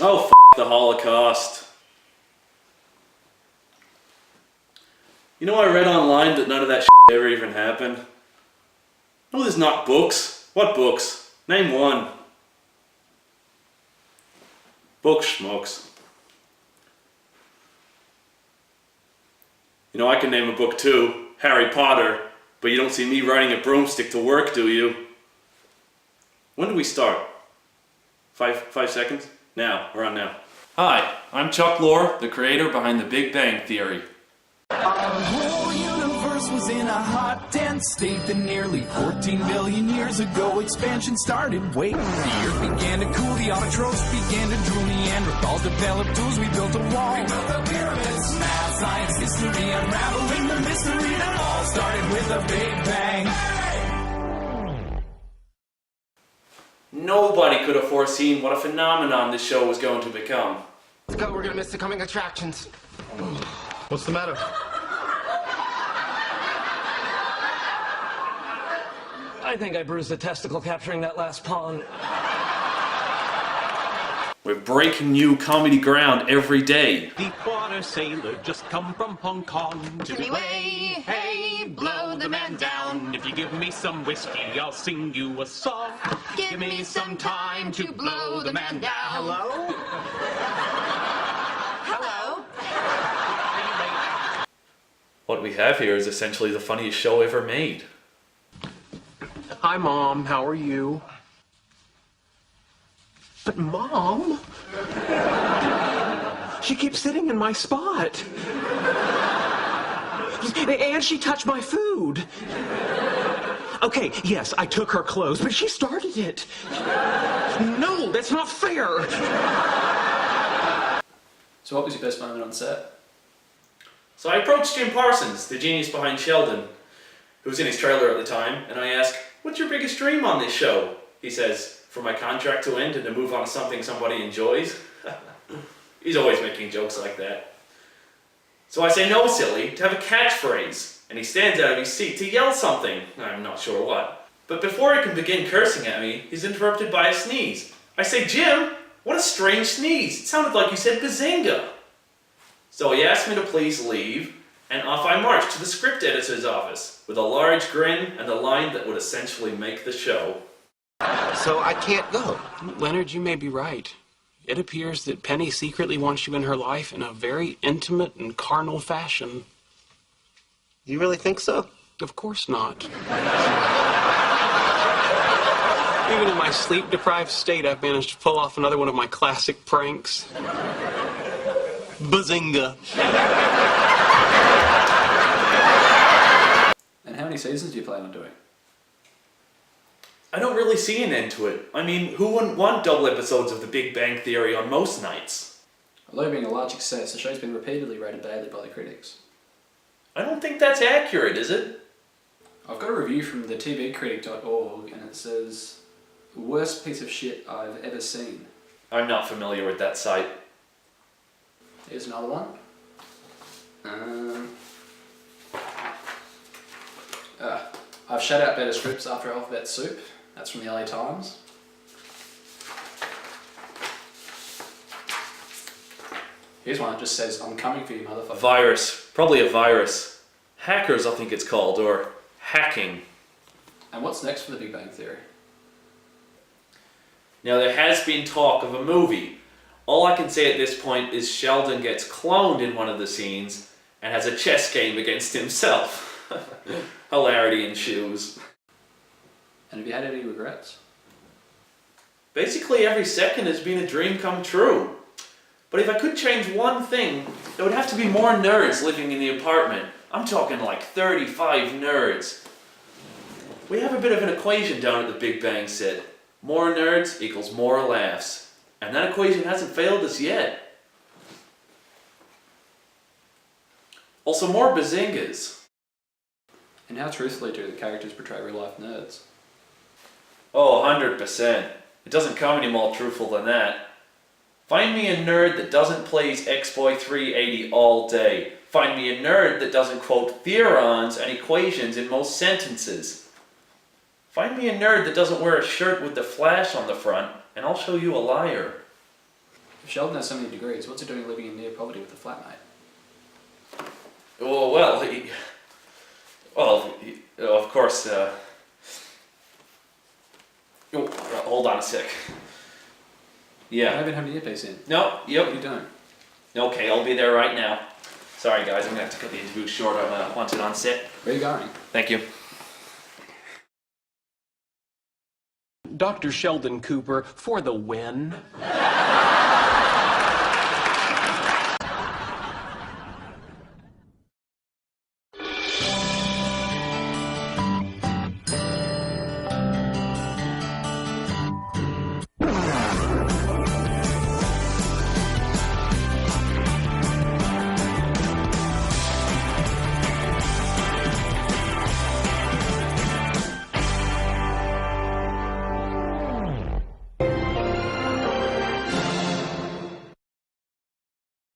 Oh, the Holocaust. You know, I read online that none of that ever even happened. No, there's not books. What books? Name one. Books, schmucks. You know, I can name a book too. Harry Potter. But you don't see me riding a broomstick to work, do you? When do we start? Five seconds? Now. We're on now. Hi, I'm Chuck Lorre, the creator behind The Big Bang Theory. Our whole universe was in a hot, dense state that nearly 14 billion years ago expansion started. Wait, the earth began to cool, the autotrophs began to drool, Neanderthals developed tools, we built a wall. We built the pyramids, math, science, history, unraveling the mystery that all started with a Big Bang. Nobody could have foreseen what a phenomenon this show was going to become. Let's go, we're gonna miss the coming attractions. What's the matter? I think I bruised a testicle capturing that last pawn. We're breaking new comedy ground every day. Deepwater sailor just come from Hong Kong. Jimmy way, hey, blow the man down. If you give me some whiskey, I'll sing you a song. Give me some time to blow the man down. Hello? Hello? What we have here is essentially the funniest show ever made. Hi, Mom. How are you? But, Mom? She keeps sitting in my spot. And she touched my food. Okay, yes, I took her clothes, but she started it. No, that's not fair. So what was your best moment on set? So I approached Jim Parsons, the genius behind Sheldon, who was in his trailer at the time, and I asked, "What's your biggest dream on this show?" He says, "For my contract to end and to move on to something somebody enjoys." He's always making jokes like that. So I say, "No, silly, to have a catchphrase." And he stands out of his seat to yell something. I'm not sure what. But before I can begin cursing at me, he's interrupted by a sneeze. I say, "Jim, what a strange sneeze. It sounded like you said bazinga." So he asked me to please leave, and off I marched to the script editor's office with a large grin and the line that would essentially make the show. So I can't go. Leonard, you may be right. It appears that Penny secretly wants you in her life in a very intimate and carnal fashion. You really think so? Of course not. Even in my sleep-deprived state, I've managed to pull off another one of my classic pranks. Bazinga. And how many seasons do you plan on doing? I don't really see an end to it. I mean, who wouldn't want double episodes of The Big Bang Theory on most nights? Although being a large success, the show's been repeatedly rated badly by the critics. I don't think that's accurate, is it? I've got a review from the tvcritic.org and it says, "Worst piece of shit I've ever seen." I'm not familiar with that site. Here's another one. I've shut out better scripts after Alphabet Soup. That's from the LA Times. Here's one that just says, "I'm coming for you, motherfucker." Virus. Probably a virus. Hackers, I think it's called, or hacking. And what's next for the Big Bang Theory? Now, there has been talk of a movie. All I can say at this point is Sheldon gets cloned in one of the scenes and has a chess game against himself. Hilarity ensues. And have you had any regrets? Basically, every second has been a dream come true. But if I could change one thing, there would have to be more nerds living in the apartment. I'm talking like 35 nerds. We have a bit of an equation down at the Big Bang set. More nerds equals more laughs. And that equation hasn't failed us yet. Also, more bazingas. And how truthfully do the characters portray real-life nerds? Oh, 100%. It doesn't come any more truthful than that. Find me a nerd that doesn't plays X-Boy 380 all day. Find me a nerd that doesn't quote theorems and equations in most sentences. Find me a nerd that doesn't wear a shirt with the flash on the front, and I'll show you a liar. If Sheldon has so many degrees, what's he doing living in near poverty with a flatmate? Oh, well, of course, hold on a sec. I Yeah. haven't had an earpiece in. No, yep. You don't. Okay, I'll be there right now. Sorry, guys, I'm gonna have to cut the interview short. I'm wanted on set. Where are you going? Thank you. Dr. Sheldon Cooper for the win.